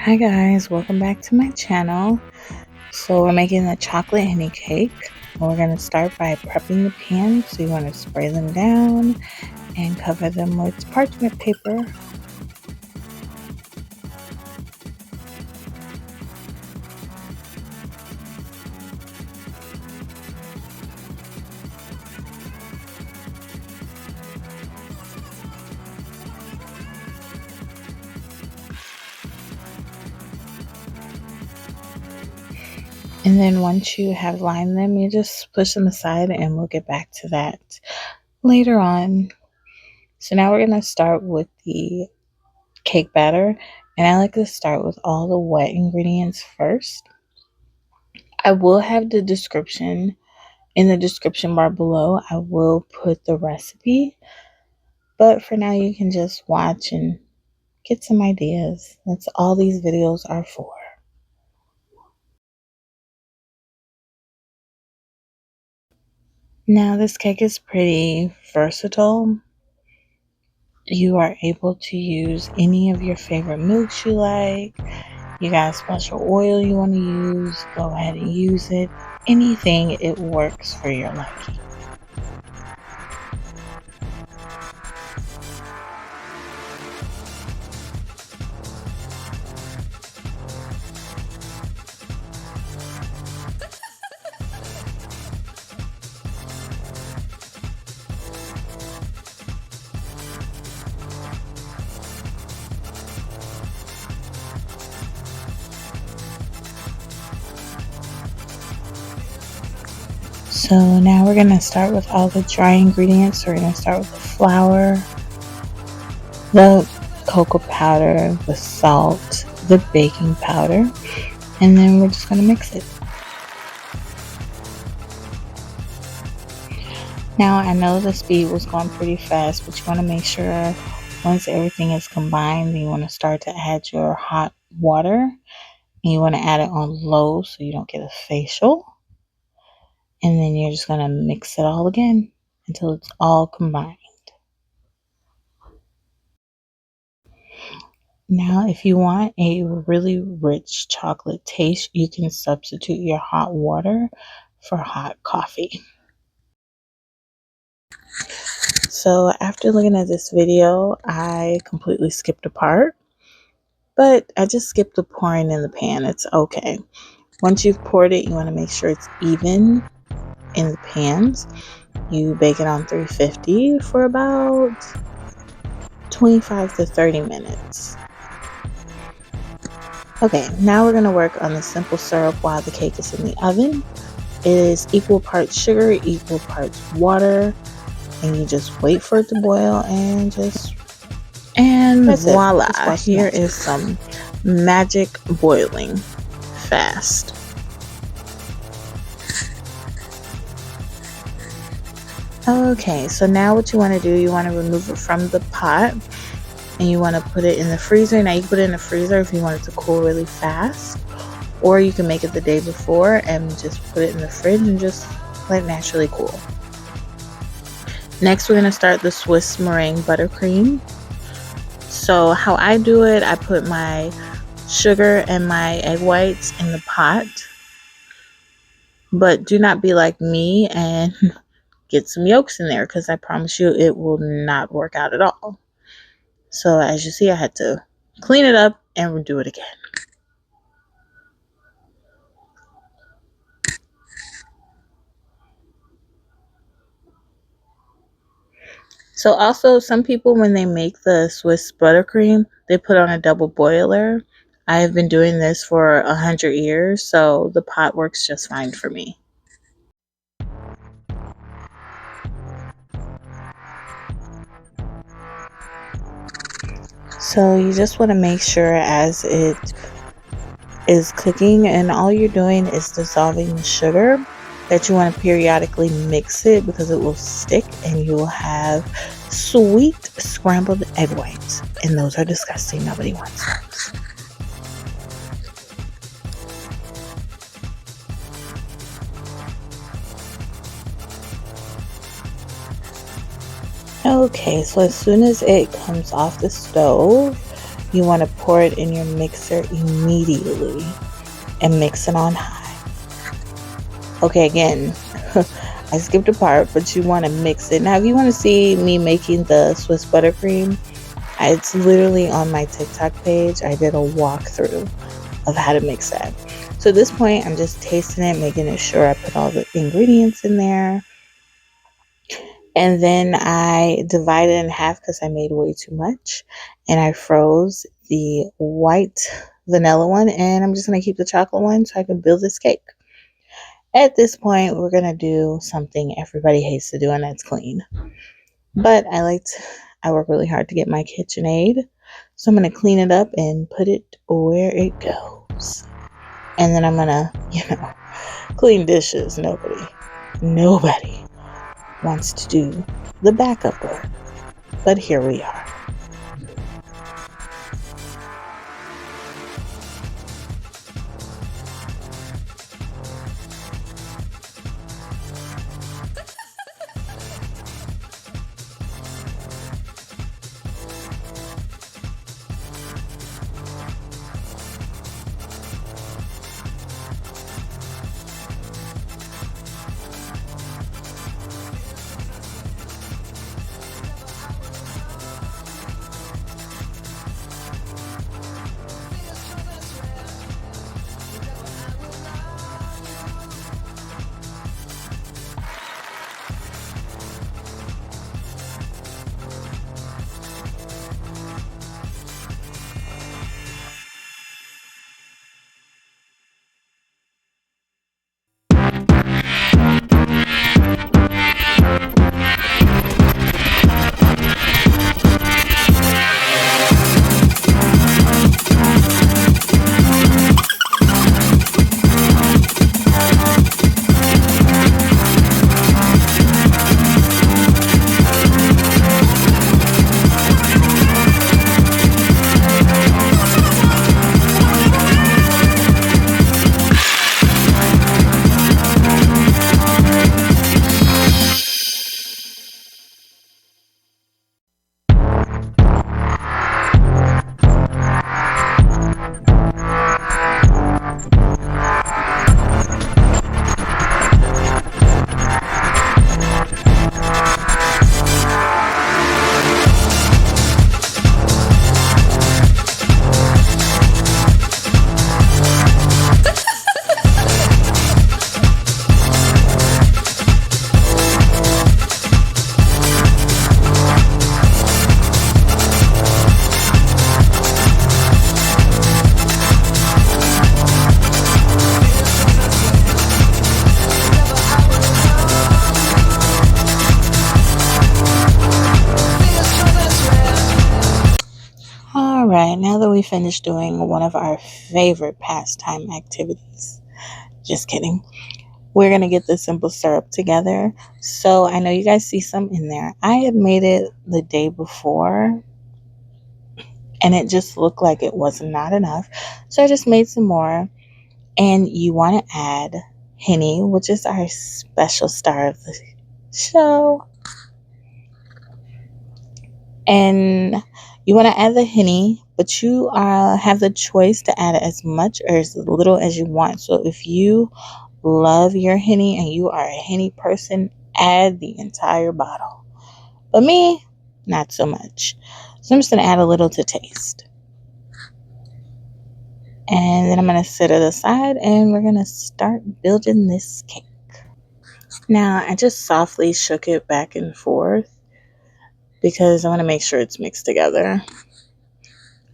Hi guys, welcome back to my channel. So we're making a chocolate honey cake. We're going to start by prepping the pan. So you want to spray them down and cover them with parchment paper. And then once you have lined them, you just push them aside and we'll get back to that later on. So now we're going to start with the cake batter. And I like to start with all the wet ingredients first. I will have the description in the description bar below. I will put the recipe. But for now, you can just watch and get some ideas. That's all these videos are for. Now, this cake is pretty versatile. You are able to use any of your favorite milks you like. You got a special oil you want to use, go ahead and use it. Anything, it works for your liking. So now we're going to start with all the dry ingredients. We're going to start with the flour, the cocoa powder, the salt, the baking powder, and then we're just going to mix it. Now I know the speed was going pretty fast, but you want to make sure once everything is combined, then you want to start to add your hot water, and you want to add it on low so you don't get a facial. And then you're just going to mix it all again until it's all combined. Now, if you want a really rich chocolate taste, you can substitute your hot water for hot coffee. So after looking at this video, I completely skipped a part, but I just skipped the pouring in the pan. It's okay. Once you've poured it, you want to make sure it's even in the pans. You bake it on 350 for about 25 to 30 minutes. Okay, now we're going to work on the simple syrup while the cake is in the oven. It is equal parts sugar, equal parts water, and you just wait for it to boil and voila, here is some magic boiling fast. Okay, so now what you want to do, you want to remove it from the pot and you want to put it in the freezer. Now you can put it in the freezer if you want it to cool really fast, or you can make it the day before and just put it in the fridge and just let it naturally cool. Next, we're going to start the Swiss meringue buttercream. So how I do it, I put my sugar and my egg whites in the pot, but do not be like me and get some yolks in there, because I promise you it will not work out at all. So as you see, I had to clean it up and redo it again. So also, some people, when they make the Swiss buttercream, they put on a double boiler. I have been doing this for 100 years, so the pot works just fine for me. So you just want to make sure as it is cooking and all you're doing is dissolving the sugar, that you want to periodically mix it, because it will stick and you will have sweet scrambled egg whites, and those are disgusting. Nobody wants those. Okay, so as soon as it comes off the stove, you want to pour it in your mixer immediately and mix it on high. Okay, again, I skipped a part, but you want to mix it. Now, if you want to see me making the Swiss buttercream, it's literally on my TikTok page. I did a walkthrough of how to mix that. So at this point, I'm just tasting it, making sure I put all the ingredients in there. And then I divided it in half because I made way too much. And I froze the white vanilla one. And I'm just going to keep the chocolate one so I can build this cake. At this point, we're going to do something everybody hates to do, and that's clean. But I work really hard to get my KitchenAid. So I'm going to clean it up and put it where it goes. And then I'm going to, clean dishes. Nobody wants to do the backup work. But here we are. All right, now that we finished doing one of our favorite pastime activities, just kidding, we're going to get the simple syrup together. So I know you guys see some in there. I had made it the day before and it just looked like it was not enough. So I just made some more. And you want to add Henny, which is our special star of the show. And you want to add the Henny, but you have the choice to add as much or as little as you want. So if you love your Henny and you are a Henny person, add the entire bottle. But me, not so much. So I'm just going to add a little to taste. And then I'm going to set it aside and we're going to start building this cake. Now, I just softly shook it back and forth because I want to make sure it's mixed together.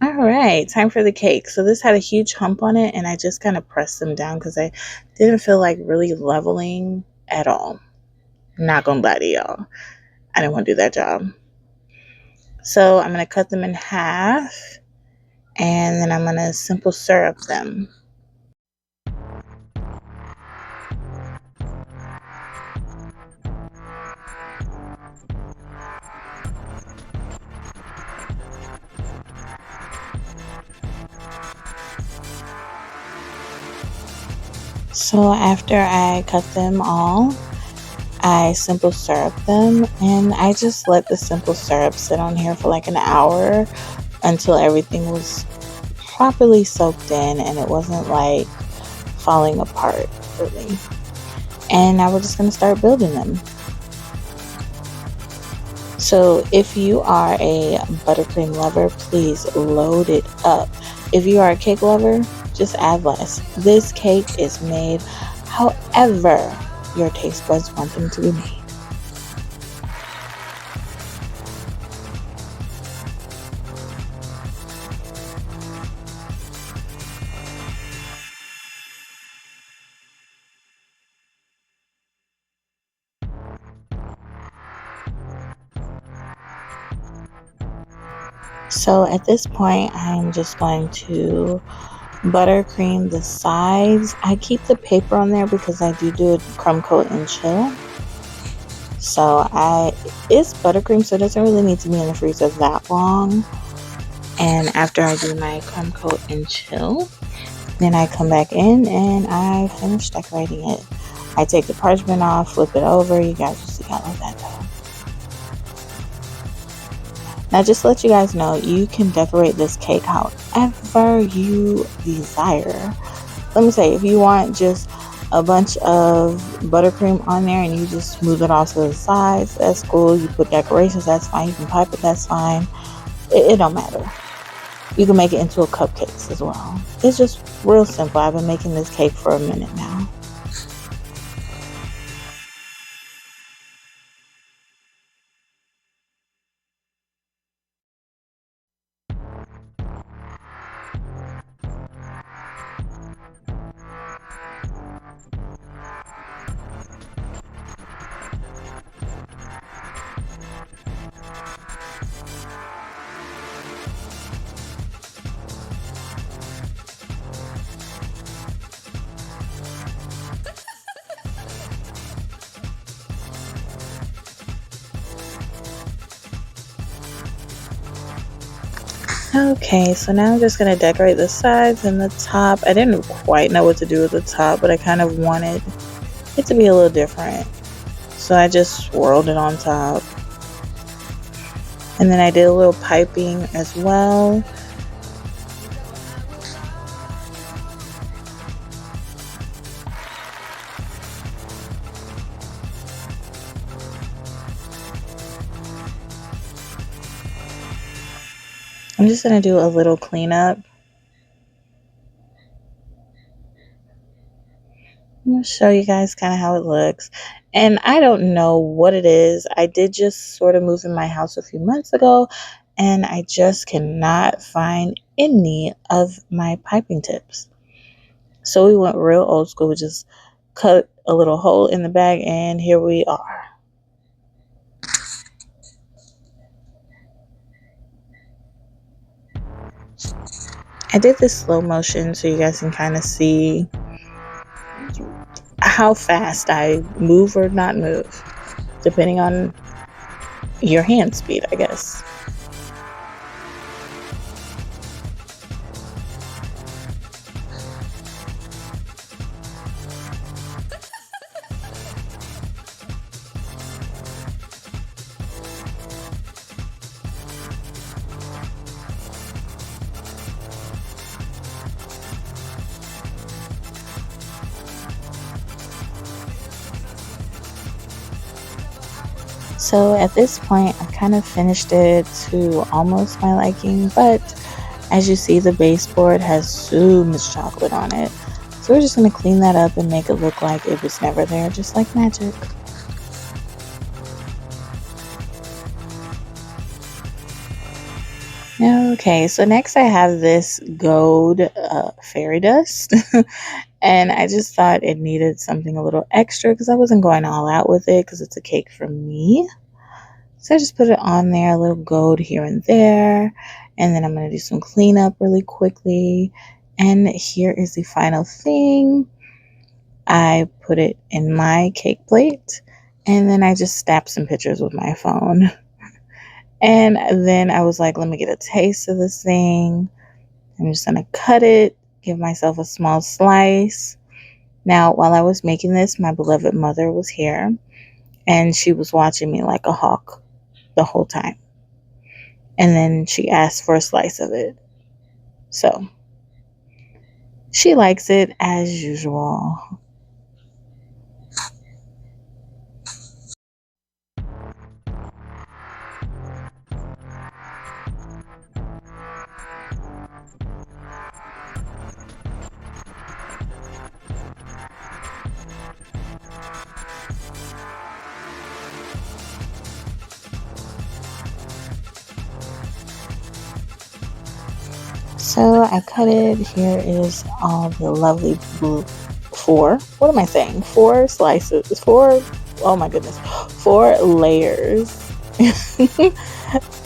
All right, time for the cake. So this had a huge hump on it and I just kind of pressed them down because I didn't feel like really leveling at all. Not going to lie to y'all. I didn't want to do that job. So I'm going to cut them in half and then I'm going to simple syrup them. So after I cut them all, I simple syrup them and I just let the simple syrup sit on here for like an hour until everything was properly soaked in and it wasn't like falling apart really. And now we're just going to start building them. So if you are a buttercream lover, please load it up. If you are a cake lover, just add less. This cake is made however your taste buds want them to be made. So at this point, I'm just going to buttercream the sides. I keep the paper on there because I do a crumb coat and chill. So it's buttercream, so it doesn't really need to be in the freezer that long. And after I do my crumb coat and chill, then I come back in and I finish decorating it. I take the parchment off, flip it over. You guys will see all of that though. Now, just to let you guys know, you can decorate this cake however you desire. Let me say, if you want just a bunch of buttercream on there and you just smooth it off to the sides, that's cool. You put decorations, that's fine. You can pipe it, that's fine. It don't matter. You can make it into a cupcakes as well. It's just real simple. I've been making this cake for a minute now. Okay, so now I'm just going to decorate the sides and the top. I didn't quite know what to do with the top, but I kind of wanted it to be a little different. So I just swirled it on top. And then I did a little piping as well. I'm just going to do a little cleanup. I'm going to show you guys kind of how it looks. And I don't know what it is. I did just sort of move in my house a few months ago, and I just cannot find any of my piping tips. So we went real old school. We just cut a little hole in the bag, and here we are. I did this slow motion so you guys can kind of see how fast I move or not move, depending on your hand speed, I guess. So at this point, I've kind of finished it to almost my liking, but as you see, the baseboard has so much chocolate on it. So we're just going to clean that up and make it look like it was never there, just like magic. Okay, so next I have this gold fairy dust. And I just thought it needed something a little extra because I wasn't going all out with it because it's a cake for me. So I just put it on there, a little gold here and there. And then I'm going to do some cleanup really quickly. And here is the final thing. I put it in my cake plate. And then I just snapped some pictures with my phone. And then I was like, let me get a taste of this thing. I'm just going to cut it, give myself a small slice. Now, while I was making this, my beloved mother was here. And she was watching me like a hawk the whole time. And then she asked for a slice of it. So she likes it as usual. So I cut it. Here is all the lovely blue. Four. What am I saying? Four slices. Four. Oh my goodness. Four layers.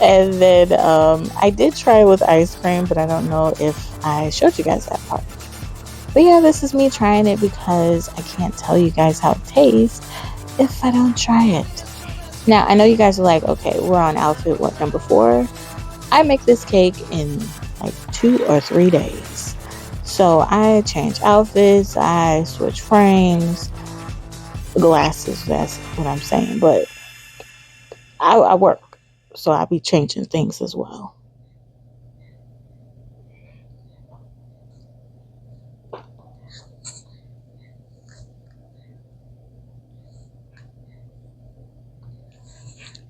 And then I did try it with ice cream, but I don't know if I showed you guys that part. But yeah, this is me trying it because I can't tell you guys how it tastes if I don't try it. Now, I know you guys are like, okay, we're on outfit, what, number 4? I make this cake in like 2 or 3 days. So I change outfits, I switch frames, glasses, that's what I'm saying. But I work, so I'll be changing things as well.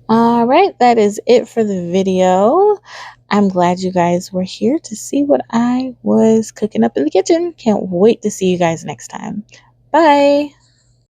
All right, that is it for the video. I'm glad you guys were here to see what I was cooking up in the kitchen. Can't wait to see you guys next time. Bye.